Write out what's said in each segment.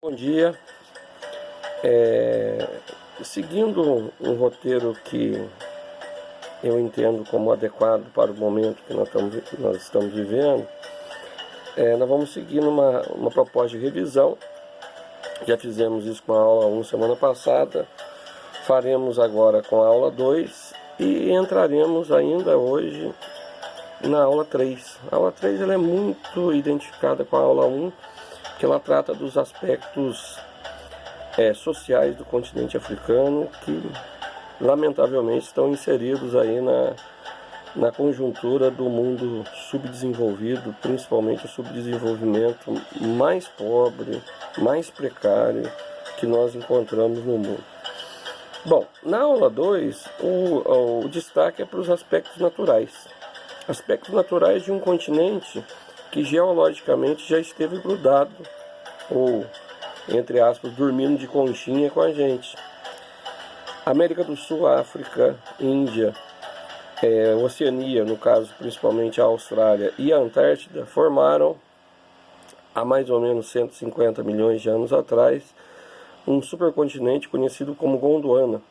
Bom dia. Seguindo um roteiro que eu entendo como adequado para o momento que nós estamos vivendo, nós vamos seguir uma proposta de revisão. Já fizemos isso com a aula 1 semana passada, faremos agora com a aula 2 e entraremos ainda hoje na aula 3. A aula 3 ela é muito identificada com a aula 1, que ela trata dos aspectos sociais do continente africano, que lamentavelmente estão inseridos aí na conjuntura do mundo subdesenvolvido, principalmente o subdesenvolvimento mais pobre, mais precário que nós encontramos no mundo. Bom, na aula 2, o destaque é para os aspectos naturais. Aspectos naturais de um continente que geologicamente já esteve grudado, ou, entre aspas, dormindo de conchinha com a gente. América do Sul, África, Índia, Oceania, no caso principalmente a Austrália e a Antártida, formaram, há mais ou menos 150 milhões de anos atrás, um supercontinente conhecido como Gondwana.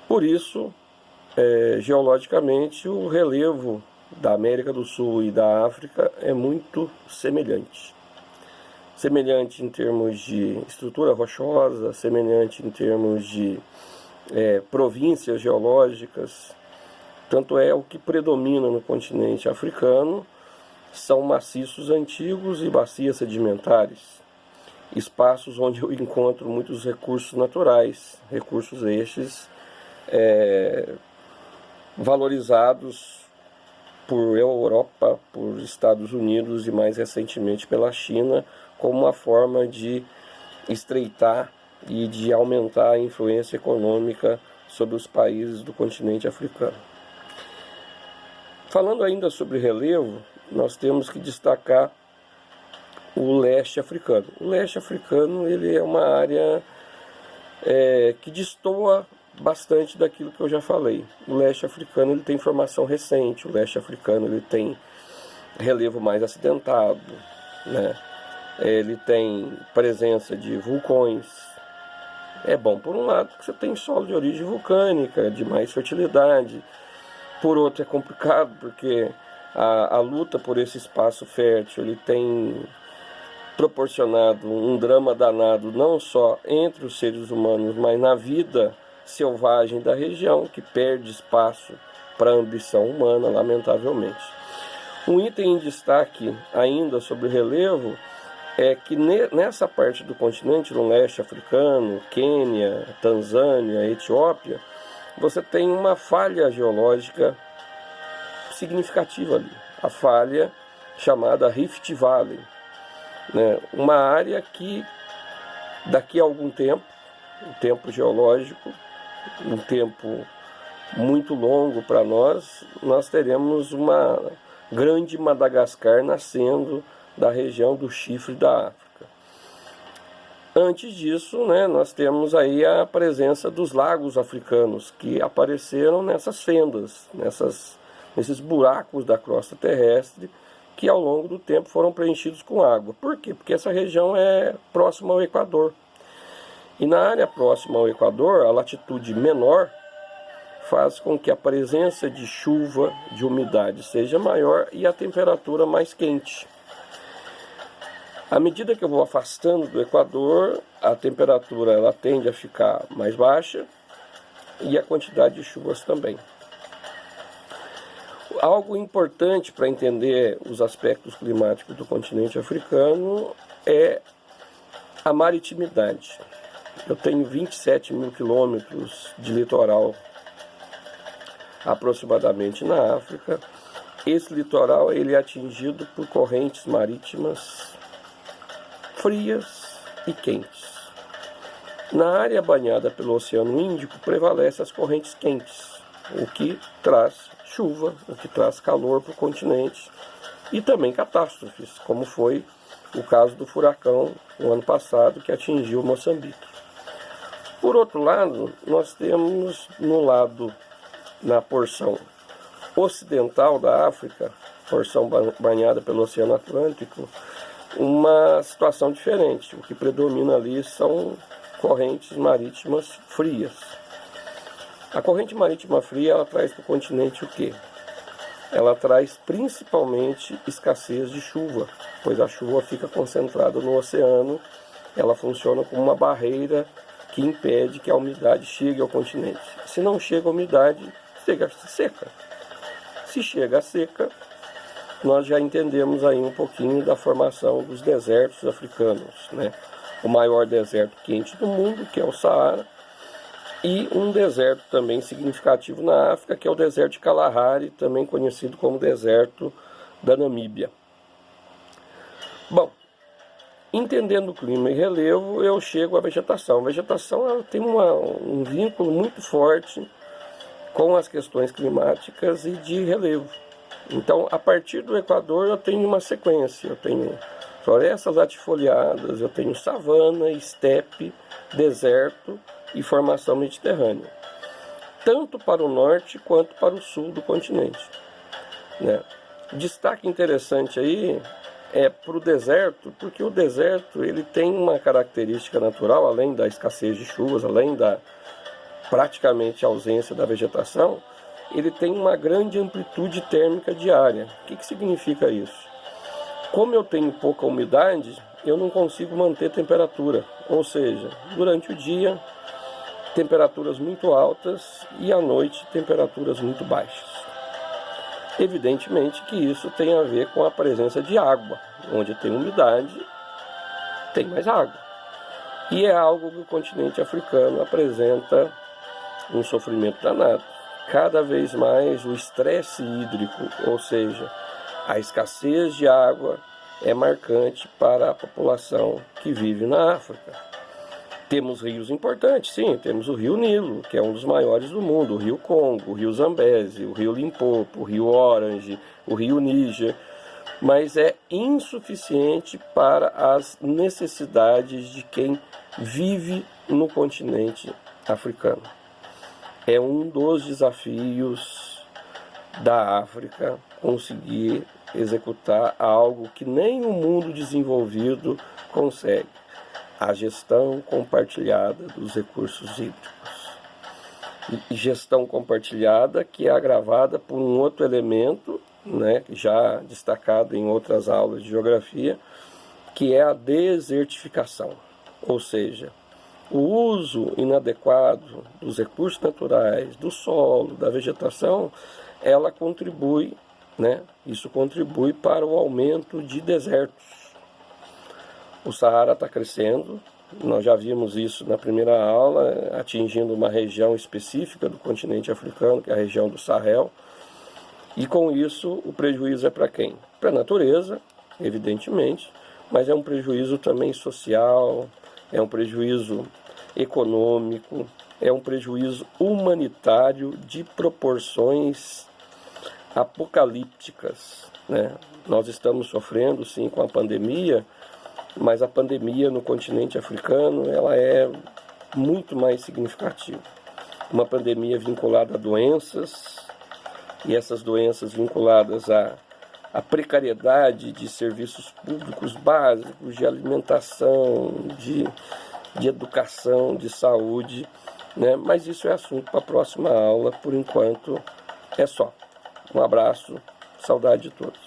Por isso, geologicamente, o relevo da América do Sul e da África é muito semelhante. Semelhante em termos de estrutura rochosa, semelhante em termos de províncias geológicas. Tanto é o que predomina no continente africano são maciços antigos e bacias sedimentares, espaços onde eu encontro muitos recursos naturais, recursos estes valorizados por Europa, por Estados Unidos e mais recentemente pela China, como uma forma de estreitar e de aumentar a influência econômica sobre os países do continente africano. Falando ainda sobre relevo, nós temos que destacar o leste africano. O leste africano ele é uma área que destoa bastante daquilo que eu já falei. O leste africano ele tem formação recente, o leste africano ele tem relevo mais acidentado, né? Ele tem presença de vulcões. É bom por um lado porque você tem solo de origem vulcânica, de mais fertilidade. Por outro é complicado porque a luta por esse espaço fértil ele tem proporcionado um drama danado não só entre os seres humanos, mas na vida selvagem da região, que perde espaço para a ambição humana, lamentavelmente. Um item em destaque ainda sobre relevo é que nessa parte do continente, no leste africano, Quênia, Tanzânia, Etiópia, você tem uma falha geológica significativa ali, a falha chamada Rift Valley, né? Uma área que daqui a algum tempo, um tempo geológico, um tempo muito longo para nós teremos uma grande Madagascar nascendo da região do chifre da África. Antes disso, nós temos aí a presença dos lagos africanos que apareceram nessas fendas, nesses buracos da crosta terrestre que ao longo do tempo foram preenchidos com água. Por quê? Porque essa região é próxima ao Equador. E na área próxima ao Equador, a latitude menor faz com que a presença de chuva, de umidade seja maior e a temperatura mais quente. À medida que eu vou afastando do Equador, a temperatura ela tende a ficar mais baixa e a quantidade de chuvas também. Algo importante para entender os aspectos climáticos do continente africano é a maritimidade. Eu tenho 27 mil quilômetros de litoral aproximadamente na África. Esse litoral ele é atingido por correntes marítimas frias e quentes. Na área banhada pelo Oceano Índico prevalecem as correntes quentes, o que traz chuva, o que traz calor para o continente e também catástrofes, como foi o caso do furacão no ano passado que atingiu Moçambique. Por outro lado, nós temos na porção ocidental da África, porção banhada pelo Oceano Atlântico, uma situação diferente. O que predomina ali são correntes marítimas frias. A corrente marítima fria, ela traz para o continente o quê? Ela traz principalmente escassez de chuva, pois a chuva fica concentrada no oceano, ela funciona como uma barreira que impede que a umidade chegue ao continente. Se não chega a umidade, chega seca. Se chega a seca, nós já entendemos aí um pouquinho da formação dos desertos africanos, né? O maior deserto quente do mundo, que é o Saara, e um deserto também significativo na África, que é o deserto de Kalahari, também conhecido como deserto da Namíbia. Bom, entendendo o clima e relevo, eu chego à vegetação. A vegetação ela tem um vínculo muito forte com as questões climáticas e de relevo. Então, a partir do Equador, eu tenho uma sequência. Eu tenho florestas latifoliadas, eu tenho savana, estepe, deserto e formação mediterrânea, tanto para o norte quanto para o sul do continente, né? Destaque interessante aí é para o deserto, porque o deserto ele tem uma característica natural, além da escassez de chuvas, além da praticamente ausência da vegetação, ele tem uma grande amplitude térmica diária. O que significa isso? Como eu tenho pouca umidade, eu não consigo manter temperatura, ou seja, durante o dia temperaturas muito altas e à noite temperaturas muito baixas. Evidentemente que isso tem a ver com a presença de água. Onde tem umidade, tem mais água. E é algo que o continente africano apresenta um sofrimento danado. Cada vez mais o estresse hídrico, ou seja, a escassez de água, é marcante para a população que vive na África. Temos rios importantes, sim, temos o rio Nilo, que é um dos maiores do mundo, o rio Congo, o rio Zambeze, o rio Limpopo, o rio Orange, o rio Níger, mas é insuficiente para as necessidades de quem vive no continente africano. É um dos desafios da África conseguir executar algo que nem o mundo desenvolvido consegue: a gestão compartilhada dos recursos hídricos. E gestão compartilhada que é agravada por um outro elemento, né, já destacado em outras aulas de geografia, que é a desertificação, ou seja, o uso inadequado dos recursos naturais, do solo, da vegetação, ela contribui, né, isso contribui para o aumento de desertos. O Saara está crescendo, nós já vimos isso na primeira aula, atingindo uma região específica do continente africano, que é a região do Sahel. E com isso o prejuízo é para quem? Para a natureza, evidentemente, mas é um prejuízo também social, é um prejuízo econômico, é um prejuízo humanitário de proporções apocalípticas, né? Nós estamos sofrendo, sim, com a pandemia, mas a pandemia no continente africano ela é muito mais significativa. Uma pandemia vinculada a doenças, e essas doenças vinculadas à precariedade de serviços públicos básicos, de alimentação, de educação, de saúde, né? Mas isso é assunto para a próxima aula. Por enquanto é só. Um abraço, saudade de todos.